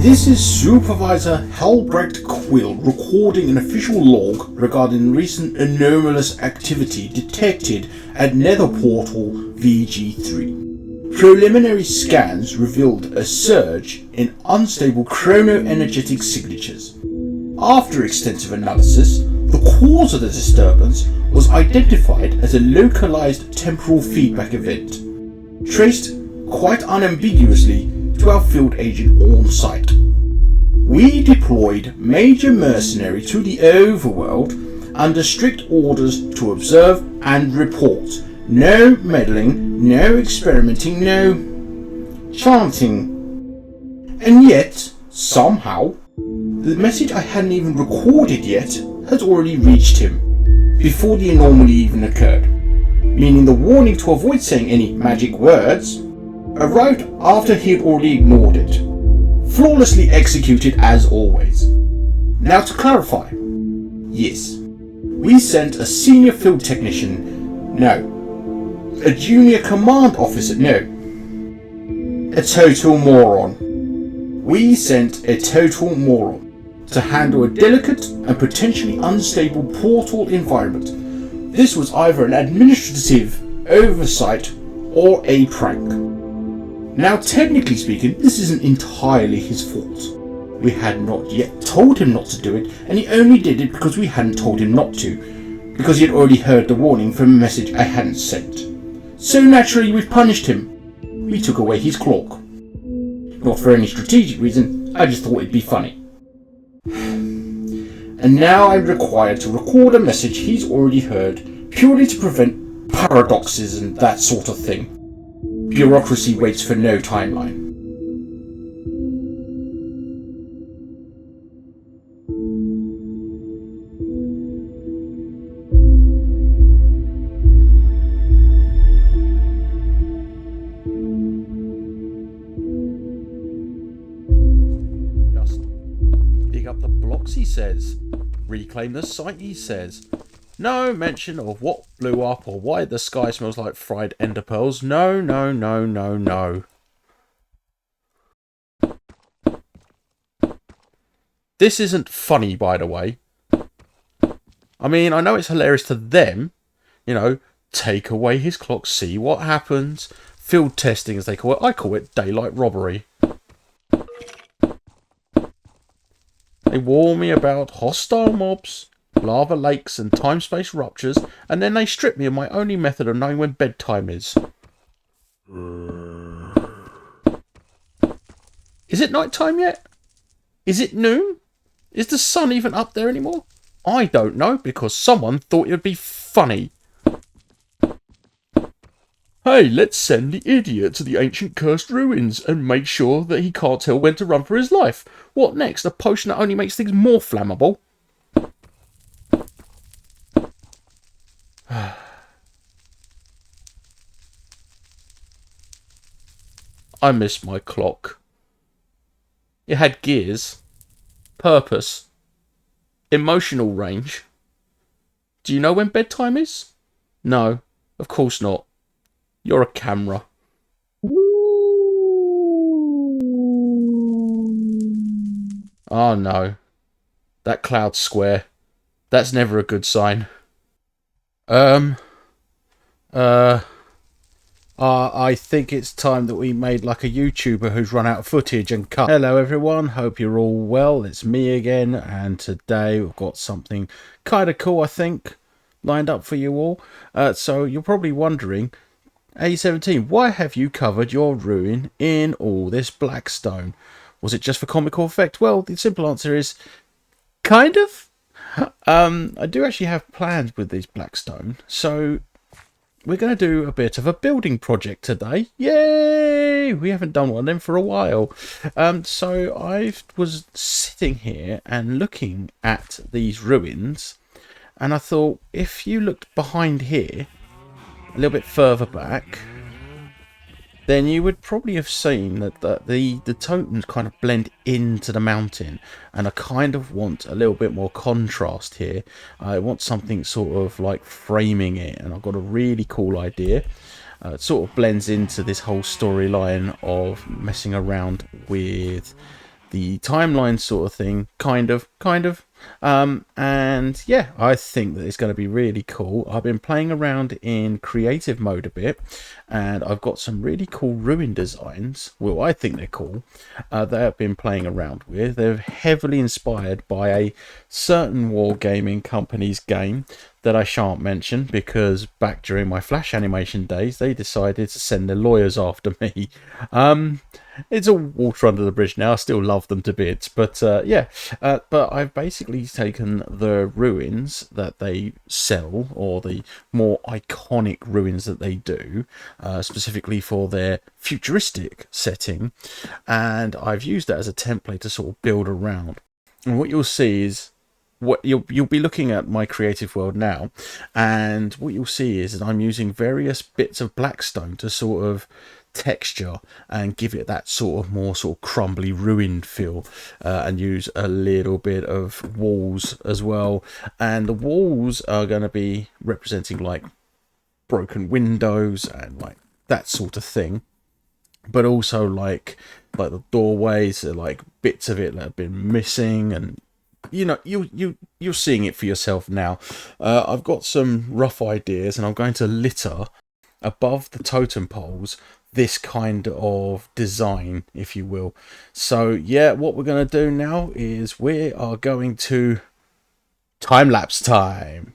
This is Supervisor Helbrecht Quill recording an official log regarding recent anomalous activity detected at Nether Portal VG3. Preliminary scans revealed a surge in unstable chrono-energetic signatures. After extensive analysis, the cause of the disturbance was identified as a localized temporal feedback event, traced quite unambiguously to our field agent on site. We deployed Major Mercenary to the overworld under strict orders to observe and report. No meddling, no experimenting, no chanting. And yet, somehow, the message I hadn't even recorded yet has already reached him, before the anomaly even occurred, meaning the warning to avoid saying any magic words arrived after he had already ignored it. Flawlessly executed as always. Now to clarify, yes, we sent a senior field technician, no, a junior command officer, no, a total moron. We sent a total moron to handle a delicate and potentially unstable portal environment. This was either an administrative oversight or a prank. Now, technically speaking, this isn't entirely his fault. We had not yet told him not to do it, and he only did it because we hadn't told him not to, because he had already heard the warning from a message I hadn't sent. So naturally, we've punished him. We took away his cloak. Not for any strategic reason, I just thought it'd be funny. And now I'm required to record a message he's already heard, purely to prevent paradoxes and that sort of thing. Bureaucracy waits for no timeline. Just dig up the blocks, he says. Reclaim the site, he says. No mention of what blew up or why the sky smells like fried ender pearls. No, no, no, no, no. This isn't funny, by the way. I mean, I know it's hilarious to them. You know, take away his clock, see what happens. Field testing, as they call it. I call it daylight robbery. They warn me about hostile mobs, lava lakes and time-space ruptures, and then they strip me of my only method of knowing when bedtime is. Is it night time yet? Is it noon? Is the sun even up there anymore? I don't know, because someone thought it would be funny. Hey, let's send the idiot to the ancient cursed ruins and make sure that he can't tell when to run for his life. What next? A potion that only makes things more flammable? I miss my clock. It had gears, purpose, emotional range. Do you know when bedtime is? No, of course not. You're a camera. Oh no. That cloud's square. That's never a good sign. I think it's time that we made like a YouTuber who's run out of footage and cut. Hello everyone, hope you're all well. It's me again, and today we've got something kind of cool, I think, lined up for you all. So you're probably wondering, A17, why have you covered your ruin in all this blackstone? Was it just for comical effect? Well, the simple answer is kind of. I do actually have plans with these blackstone, so we're going to do a bit of a building project today. Yay! We haven't done one of them for a while. So I was sitting here and looking at these ruins, and I thought, if you looked behind here, a little bit further back, then you would probably have seen that the totems kind of blend into the mountain, and I kind of want a little bit more contrast here. I want something sort of like framing it, and I've got a really cool idea. It sort of blends into this whole storyline of messing around with the timeline sort of thing, kind of. And yeah, I think that it's going to be really cool. I've been playing around in creative mode a bit, and I've got some really cool ruin designs. Well, I think they're cool. That I've been playing around with. They're heavily inspired by a certain wargaming company's game that I shan't mention, because back during my Flash animation days, they decided to send their lawyers after me. It's all water under the bridge now. I still love them to bits, but yeah. But I've basically taken the ruins that they sell, or the more iconic ruins that they do, specifically for their futuristic setting, and I've used that as a template to sort of build around. And what you'll see is, what you'll be looking at my creative world now, and what you'll see is that I'm using various bits of blackstone to sort of texture and give it that sort of crumbly ruined feel, and use a little bit of walls as well. And the walls are going to be representing like broken windows and like that sort of thing, but also like the doorways are like bits of it that have been missing, and you know, you're seeing it for yourself now. I've got some rough ideas, and I'm going to litter above the totem poles this kind of design, if you will. So yeah, what we're going to do now is we are going to time lapse time.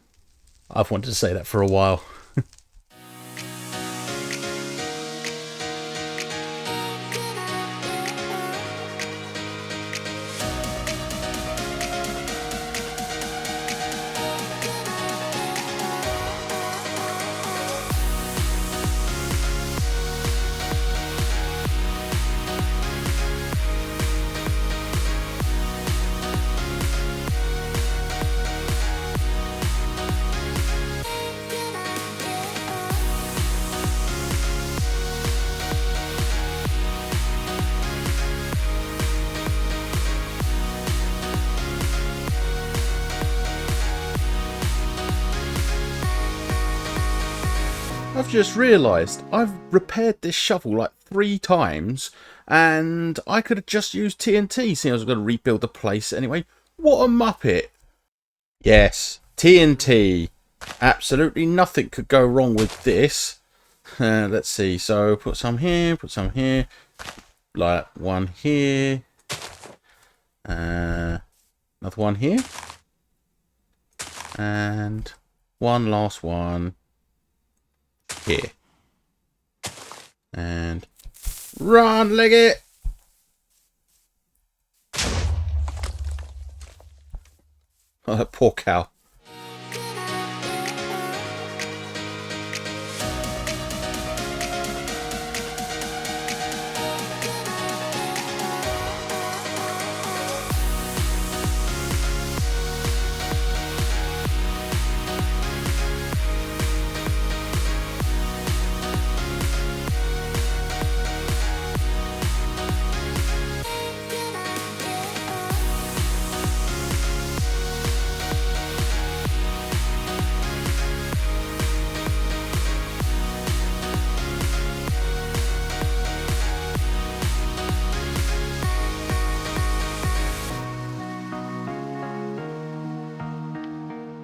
I've wanted to say that for a while. I've just realised I've repaired this shovel like 3 times, and I could have just used TNT, seeing I was going to rebuild the place anyway. What a muppet. Yes, TNT. Absolutely nothing could go wrong with this. Let's see, so put some here, like one here, another one here, and one last one here. And run, Leggett! Oh, that poor cow.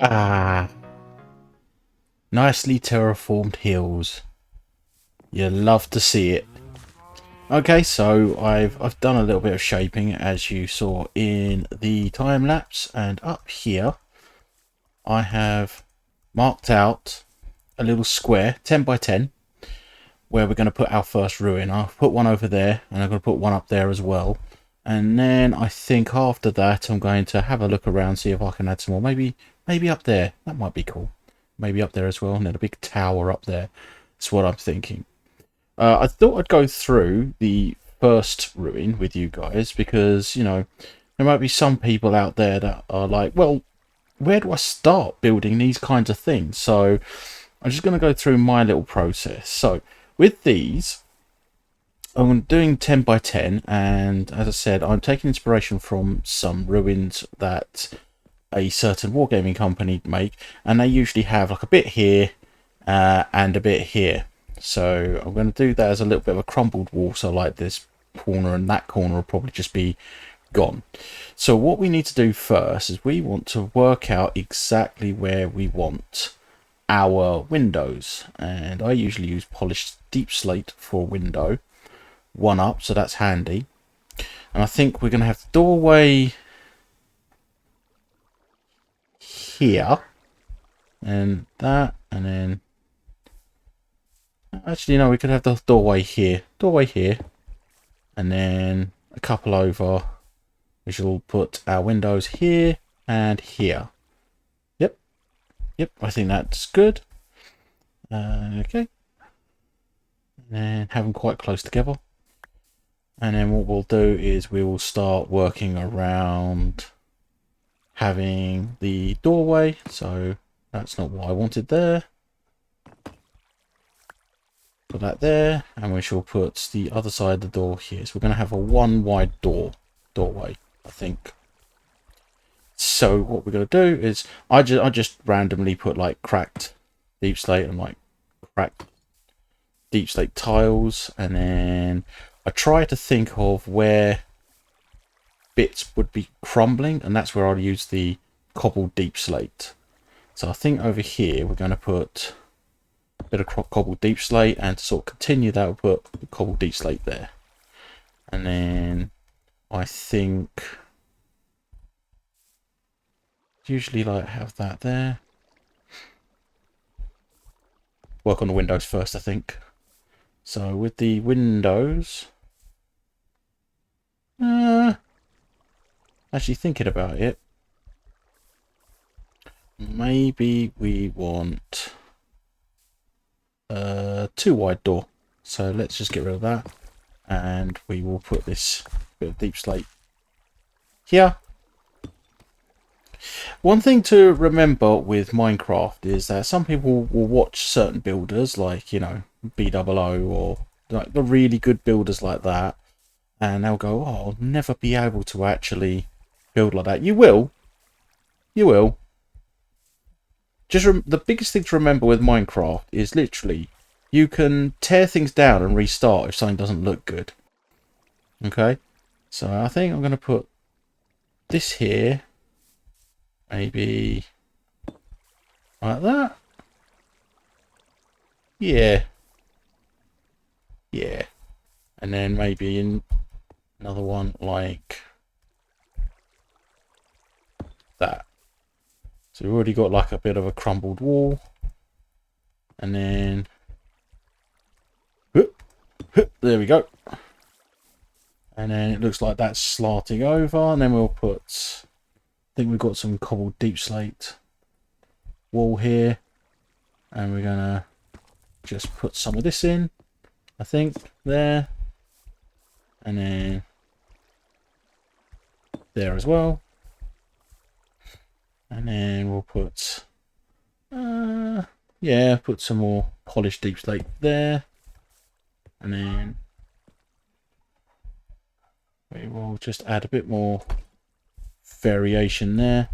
Ah, nicely terraformed hills. You love to see it. Okay, so I've done a little bit of shaping, as you saw in the time lapse, and up here I have marked out a little square 10 by 10 where we're going to put our first ruin. I'll put one over there, and I'm going to put one up there as well. And then I think after that I'm going to have a look around, see if I can add some more. Maybe up there. That might be cool. Maybe up there as well. And then a big tower up there. That's what I'm thinking. I thought I'd go through the first ruin with you guys, because, you know, there might be some people out there that are like, well, where do I start building these kinds of things? So I'm just going to go through my little process. So with these, I'm doing 10 by 10, and as I said, I'm taking inspiration from some ruins that a certain wargaming company make, and they usually have like a bit here and a bit here. So I'm going to do that as a little bit of a crumbled wall, so like this corner and that corner will probably just be gone. So what we need to do first is we want to work out exactly where we want our windows, and I usually use polished deep slate for a window, 1 up, so that's handy. And I think we're going to have the doorway here, and that, and then actually no, we could have the doorway here, and then a couple over. We shall put our windows here and here. Yep, I think that's good. Okay, and then have them quite close together. And then what we'll do is we will start working around having the doorway. So that's not what I wanted there. Put that there, and we shall put the other side of the door here. So we're going to have a 1 wide doorway, I think. So what we're going to do is I just randomly put like cracked deep slate and like cracked deep slate tiles, and then I try to think of where bits would be crumbling, and that's where I'll use the cobbled deep slate. So I think over here we're going to put a bit of cobbled deep slate, and to sort of continue that we'll put the cobbled deep slate there. And then I think usually like have that there. Work on the windows first, I think. So with the windows, actually thinking about it, maybe we want a 2 wide door. So let's just get rid of that, and we will put this bit of deep slate here. One thing to remember with Minecraft is that some people will watch certain builders, like, you know, BOO or like the really good builders like that, and they'll go, oh, I'll never be able to actually build like that. You will. Just the biggest thing to remember with Minecraft is literally you can tear things down and restart if something doesn't look good. Okay, so I think I'm going to put this here, maybe like that. Yeah, and then maybe in another one like that. So we've already got like a bit of a crumbled wall, and then there we go. And then it looks like that's slanting over, and then we'll put, I think we've got some cobbled deep slate wall here, and we're gonna just put some of this in, I think, there, and then there as well. And then we'll put, put some more polished deep slate there. And then we will just add a bit more variation there.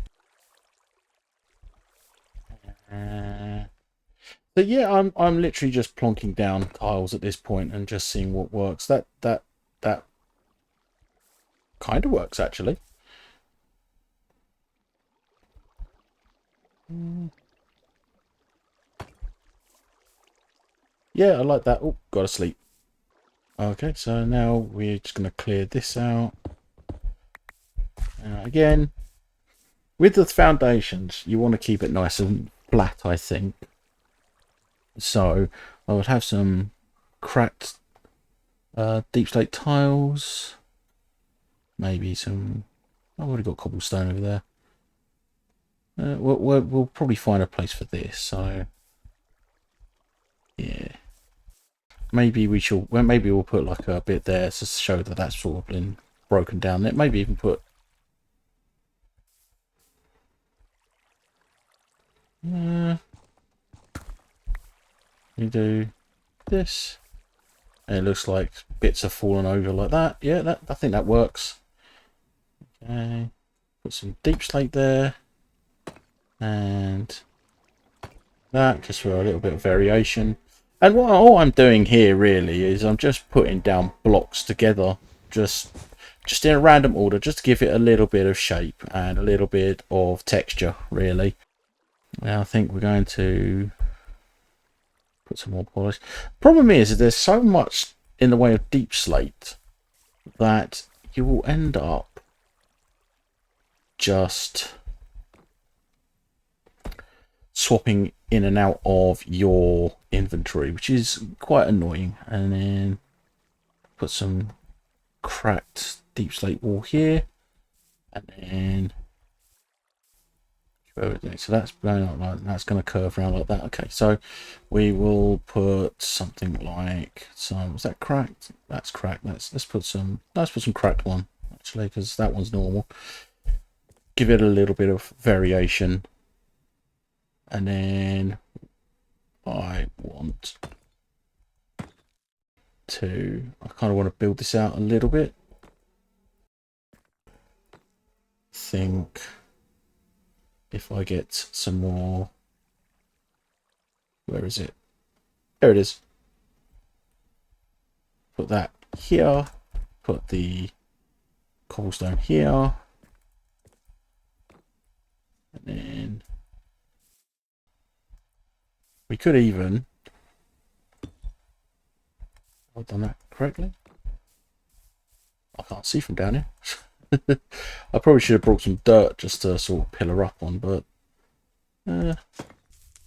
But yeah, I'm literally just plonking down tiles at this point and just seeing what works. That kind of works actually. Yeah, I like that. Oh, got to sleep. Okay, so now we're just going to clear this out. Again, with the foundations, you want to keep it nice and flat, I think. So I would have some cracked deep slate tiles. Maybe some... I've already got cobblestone over there. We'll probably find a place for this, so yeah. Maybe we shall. Well, maybe we'll put like a bit there to show that that's sort of been broken down. There, maybe even put. You do this, and it looks like bits have fallen over like that. Yeah, I think that works. Okay, put some deep slate there. And that, just for a little bit of variation. And all I'm doing here really is I'm just putting down blocks together just just in a random order, just to give it a little bit of shape and a little bit of texture, really. Now I think we're going to put some more polish. Problem is there's so much in the way of deep slate that you will end up just swapping in and out of your inventory, which is quite annoying. And then put some cracked deep slate wall here, and then so that's going up like that's going to curve around like that. Okay, so we will put something like some. Was that cracked? That's cracked. Let's put some cracked one actually, because that one's normal. Give it a little bit of variation, and then I kind of want to build this out a little bit. Think if I get some more, where is it? There it is. Put that here, put the cobblestone here, and then we could even, have I done that correctly? I can't see from down here. I probably should have brought some dirt just to sort of pillar up on, but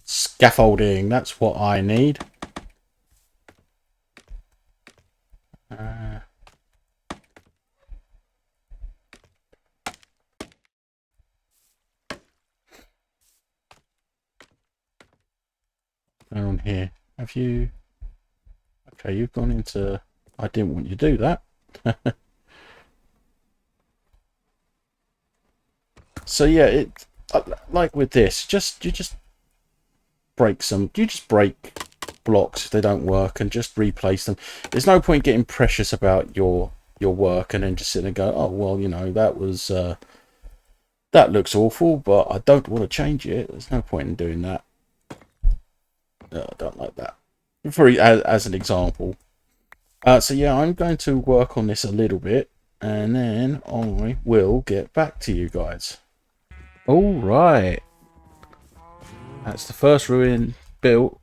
scaffolding, that's what I need. On here, have you? Okay, you've gone into. I didn't want you to do that. So yeah, it like with this, you just break blocks if they don't work and just replace them. There's no point getting precious about your work and then just sit and go, oh well, you know, that was that looks awful, but I don't want to change it. There's no point in doing that. No, I don't like that. As an example. So yeah, I'm going to work on this a little bit, and then I will get back to you guys. All right, that's the first ruin built.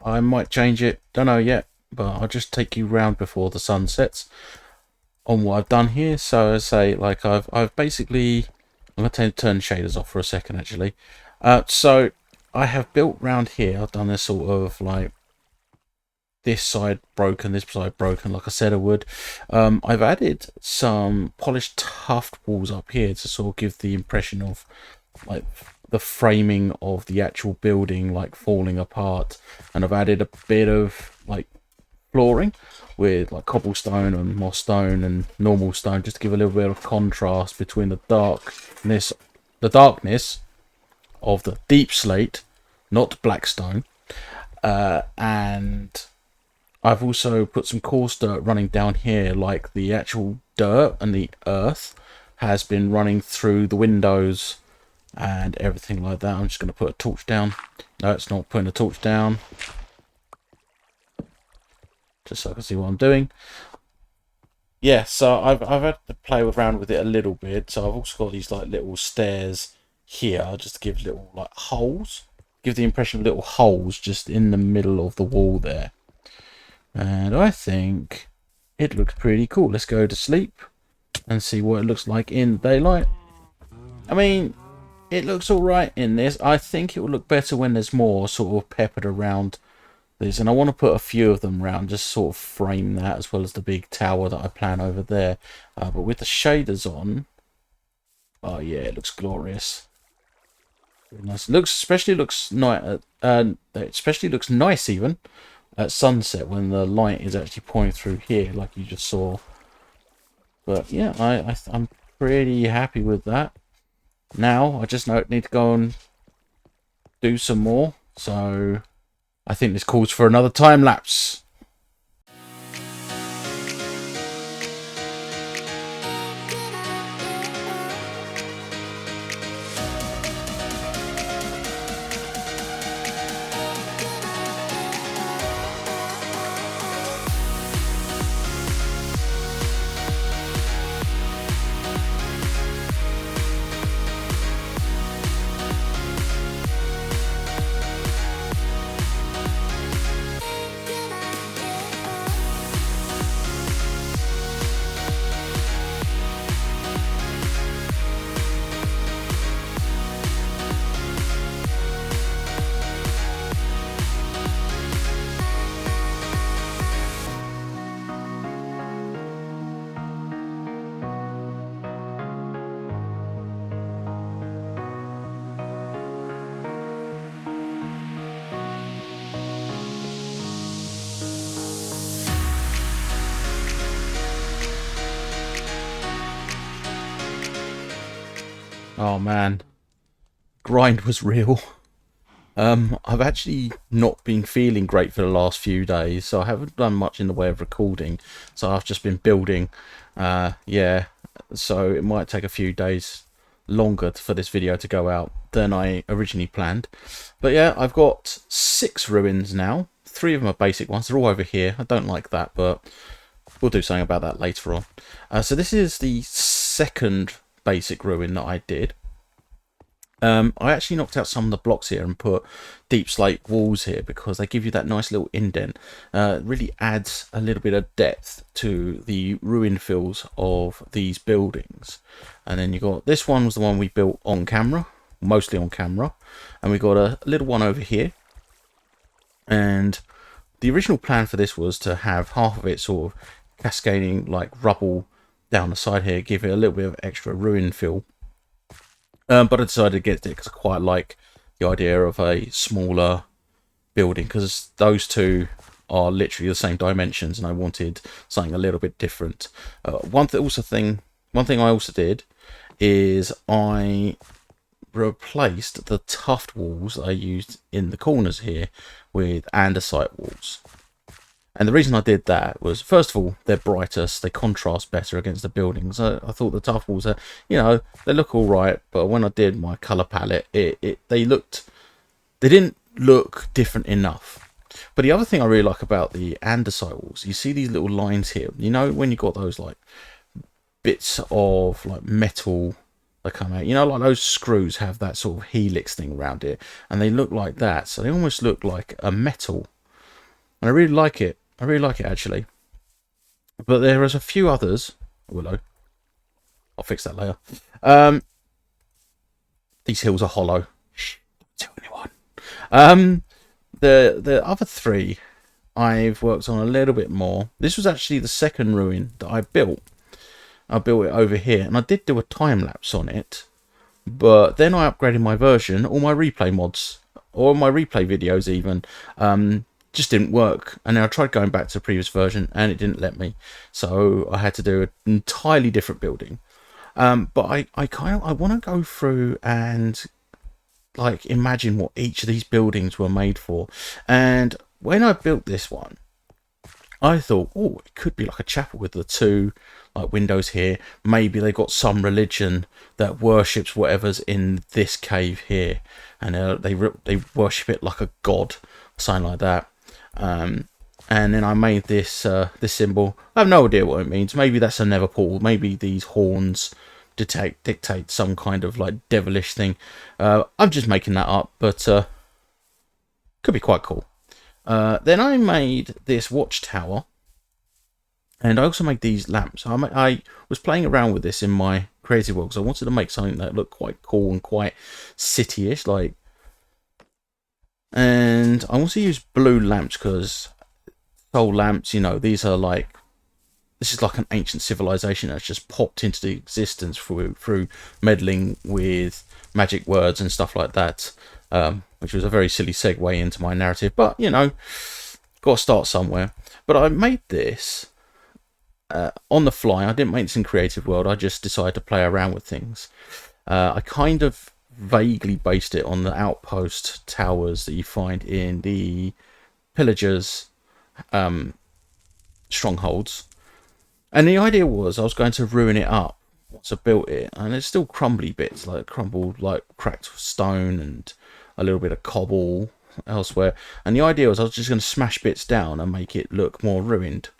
I might change it, don't know yet, but I'll just take you round before the sun sets on what I've done here. So I say, like I've basically, I'm going to turn shaders off for a second actually. So I have built round here. I've done this sort of like this side broken, this side broken, like I said I would. I've added some polished tuft walls up here to sort of give the impression of like the framing of the actual building like falling apart, and I've added a bit of like flooring with like cobblestone and moss stone and normal stone, just to give a little bit of contrast between the darkness of the deep slate, not black stone. And I've also put some coarse dirt running down here, like the actual dirt and the earth has been running through the windows and everything like that. I'm just going to put a torch down. No, it's not putting a torch down. Just so I can see what I'm doing. Yeah, so I've had to play around with it a little bit. So I've also got these like little stairs here, just to give little like holes. Give the impression of little holes just in the middle of the wall there. And I think it looks pretty cool. Let's go to sleep and see what it looks like in daylight. I mean, it looks alright in this. I think it will look better when there's more sort of peppered around this. And I want to put a few of them around, just sort of frame that, as well as the big tower that I plan over there. But with the shaders on, oh yeah, it looks glorious. Really nice. Especially looks nice even at sunset when the light is actually pouring through here, like you just saw. But yeah, I'm pretty happy with that. Now I just need to go and do some more. So I think this calls for another time lapse. Oh man, grind was real. I've actually not been feeling great for the last few days, so I haven't done much in the way of recording. So I've just been building. Yeah, so it might take a few days longer for this video to go out than I originally planned. But yeah, I've got 6 ruins now. 3 of them are basic ones. They're all over here. I don't like that, but we'll do something about that later on. So this is the second basic ruin that I did. I actually knocked out some of the blocks here and put deep slate walls here because they give you that nice little indent. It really adds a little bit of depth to the ruin fills of these buildings. And then you got this one was the one we built on camera, mostly on camera, and we got a little one over here. And the original plan for this was to have half of it sort of cascading like rubble down the side here, give it a little bit of extra ruin fill. But I decided against it because I quite like the idea of a smaller building because those two are literally the same dimensions, and I wanted something a little bit different. One thing I also did is I replaced the tuft walls I used in the corners here with andesite walls. And the reason I did that was, first of all, they're brighter, so they contrast better against the buildings. I thought the tuff walls are, you know, they look all right, but when I did my colour palette, they didn't look different enough. But the other thing I really like about the andesite walls, you see these little lines here. You know, when you got those like bits of like metal that come out, you know, like those screws have that sort of helix thing around it, and they look like that, so they almost look like a metal. And I really like it. I really like it, actually. But there is a few others. Willow. I'll fix that later. These hills are hollow. Shh, don't tell anyone. The other 3 I've worked on a little bit more. This was actually the second ruin that I built. I built it over here, and I did do a time lapse on it. But then I upgraded my version, all my replay mods, or my replay videos even. Just didn't work, and then I tried going back to the previous version and it didn't let me, so I had to do an entirely different building. But I want to go through and like imagine what each of these buildings were made for. And when I built this one, I thought, oh, it could be like a chapel with the 2 like windows here. Maybe they got some religion that worships whatever's in this cave here, and they worship it like a god, something like that. And then I made this this symbol. I have no idea what it means. Maybe that's a nether portal. Maybe these horns dictate some kind of like devilish thing. I'm just making that up, but could be quite cool. Then I made this watchtower, and I also made these lamps. I was playing around with this in my creative world because I wanted to make something that looked quite cool and quite city-ish, like. And I want to use blue lamps because soul lamps, you know, these are like, this is like an ancient civilization that's just popped into existence through meddling with magic words and stuff like that, which was a very silly segue into my narrative, but you know, got to start somewhere. But I made this on the fly. I didn't make this in Creative World. I just decided to play around with things. I kind of vaguely based it on the outpost towers that you find in the pillagers' strongholds, and the idea was I was going to ruin it up once I built it, and there's still crumbly bits, like crumbled like cracked stone and a little bit of cobble elsewhere, and the idea was I was just going to smash bits down and make it look more ruined.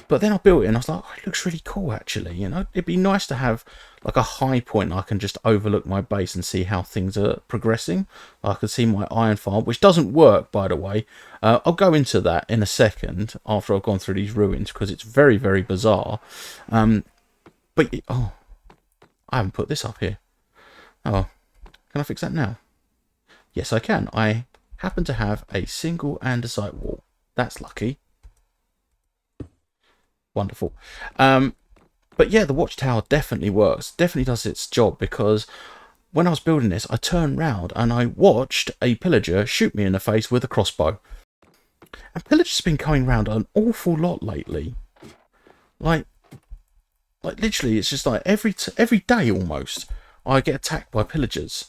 But then I built it and I was like, oh, it looks really cool actually, you know. It'd be nice to have like a high point I can just overlook my base and see how things are progressing. I can see my iron farm, which doesn't work, by the way. I'll go into that in a second after I've gone through these ruins because it's very, very bizarre. But oh, I haven't put this up here. Oh, can I fix that now? Yes, I can. I happen to have a single andesite wall. That's lucky. Wonderful. But yeah, the watchtower definitely works, definitely does its job, because when I was building this, I turned round and I watched a pillager shoot me in the face with a crossbow. And pillagers have been coming round an awful lot lately. Like literally, it's just like every day almost. I get attacked by pillagers.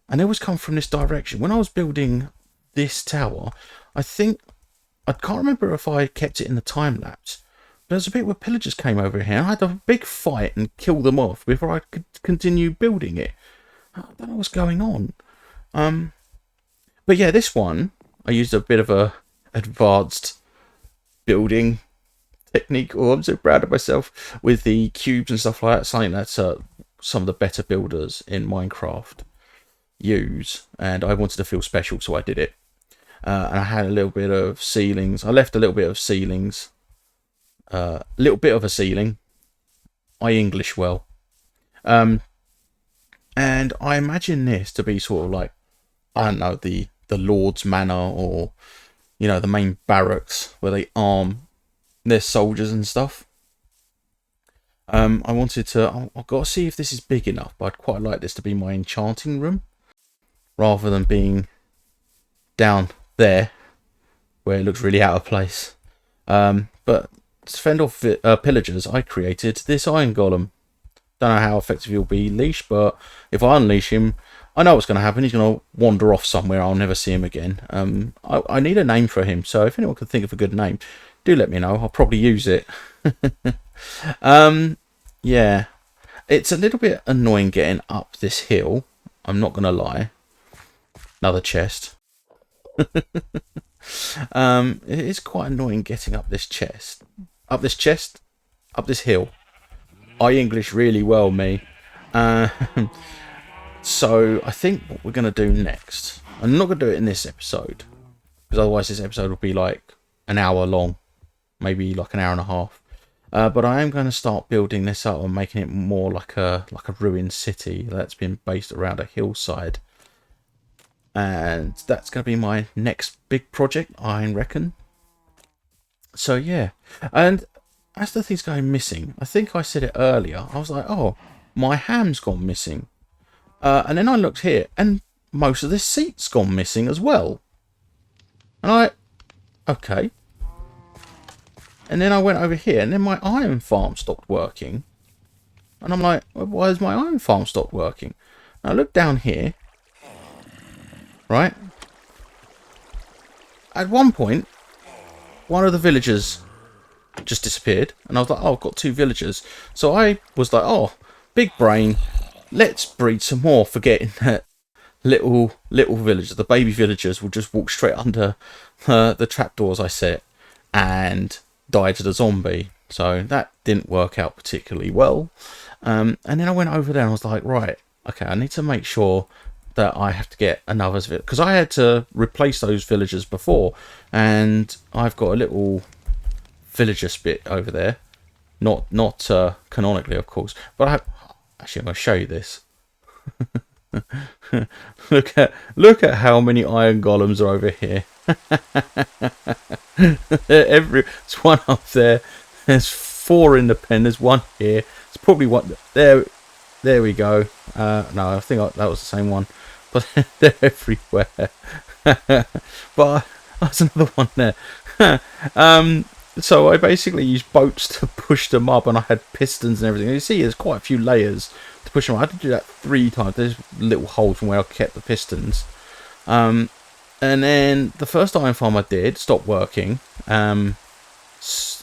And they always come from this direction. When I was building this tower, I can't remember if I kept it in the time lapse. But there's a bit where pillagers came over here. And I had a big fight and kill them off before I could continue building it. I don't know what's going on. But yeah, this one, I used a bit of a advanced building technique. Oh, I'm so proud of myself with the cubes and stuff like that. Something that's some of the better builders in Minecraft use. And I wanted to feel special, so I did it. And I had a little bit of ceilings. I left a little bit of ceilings. A little bit of a ceiling. I English well. And I imagine this to be sort of like, I don't know, the Lord's Manor, or, you know, the main barracks where they arm their soldiers and stuff. I wanted to, I've got to see if this is big enough, but I'd quite like this to be my enchanting room, rather than being down there where it looks really out of place. But to fend off pillagers, I created this iron golem. Don't know how effective he'll be leashed, but if I unleash him, I know what's going to happen. He's going to wander off somewhere. I'll never see him again. I need a name for him, so if anyone can think of a good name, do let me know. I'll probably use it. Yeah, it's a little bit annoying getting up this hill. I'm not going to lie. Another chest. It is quite annoying getting up this chest. Up this hill. I English really well, me. So I think what we're going to do next, I'm not going to do it in this episode, because otherwise this episode will be like an hour long, maybe like an hour and a half. But I am going to start building this up and making it more like a ruined city that's been based around a hillside. And that's going to be my next big project, I reckon. So yeah, and as the thing's going missing, I think I said it earlier, I was like, oh, my ham's gone missing. And then I looked here, and most of this seat's gone missing as well. And okay. And then I went over here, and then my iron farm stopped working. And I'm like, well, why has my iron farm stopped working? And I look down here. Right? At one point, one of the villagers just disappeared. And I was like, oh, I've got 2 villagers. So I was like, oh, big brain. Let's breed some more, forgetting that little villagers, the baby villagers, will just walk straight under the trapdoors I set and die to the zombie. So that didn't work out particularly well. And then I went over there and I was like, right, okay, I need to make sure that I have to get another village, because I had to replace those villagers before, and I've got a little villager spit over there, not canonically, of course, but actually I'm going to show you this. look at how many iron golems are over here. There's one up there, there's 4 in the pen, there's 1 here, it's probably one there we go. No, I think that was the same one, but they're everywhere. But there's another one there. So I basically used boats to push them up, and I had pistons and everything. You see, there's quite a few layers to push them up. I had to do that 3 times. There's little holes from where I kept the pistons. And then the first iron farm I did stopped working, and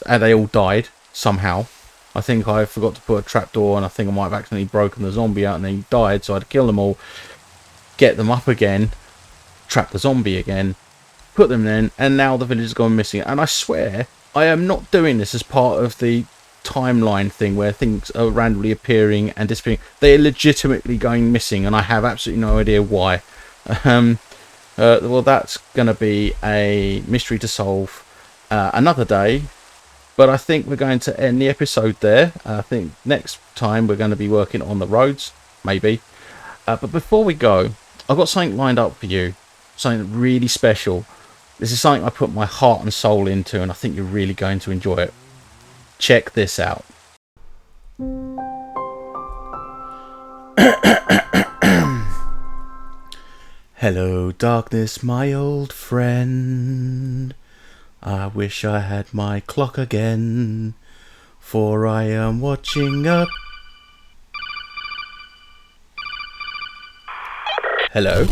they all died somehow. I think I forgot to put a trapdoor, and I think I might have accidentally broken the zombie out, and they died, so I had to kill them all, get them up again, trap the zombie again, put them in, and now the village has gone missing. And I swear, I am not doing this as part of the timeline thing where things are randomly appearing and disappearing. They are legitimately going missing, and I have absolutely no idea why. Well, that's going to be a mystery to solve another day. But I think we're going to end the episode there. I think next time we're going to be working on the roads, maybe. But before we go, I've got something lined up for you. Something really special. This is something I put my heart and soul into, and I think you're really going to enjoy it. Check this out. Hello, darkness, my old friend. I wish I had my clock again, for I am watching a... Hello?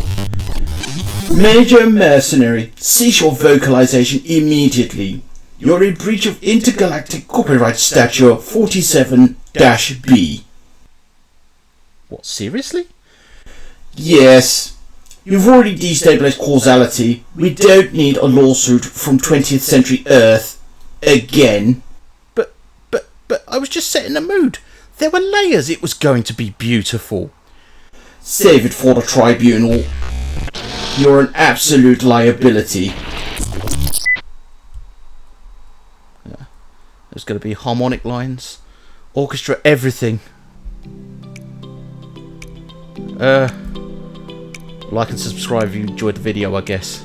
Major Mercenary, cease your vocalization immediately. You're in breach of Intergalactic Copyright Statute 47-B. What, seriously? Yes. You've already destabilized causality. We don't need a lawsuit from 20th century Earth. Again. But I was just setting the mood. There were layers. It was going to be beautiful. Save it for the tribunal. You're an absolute liability. Yeah. There's going to be harmonic lines, orchestra, everything. Like and subscribe if you enjoyed the video, I guess.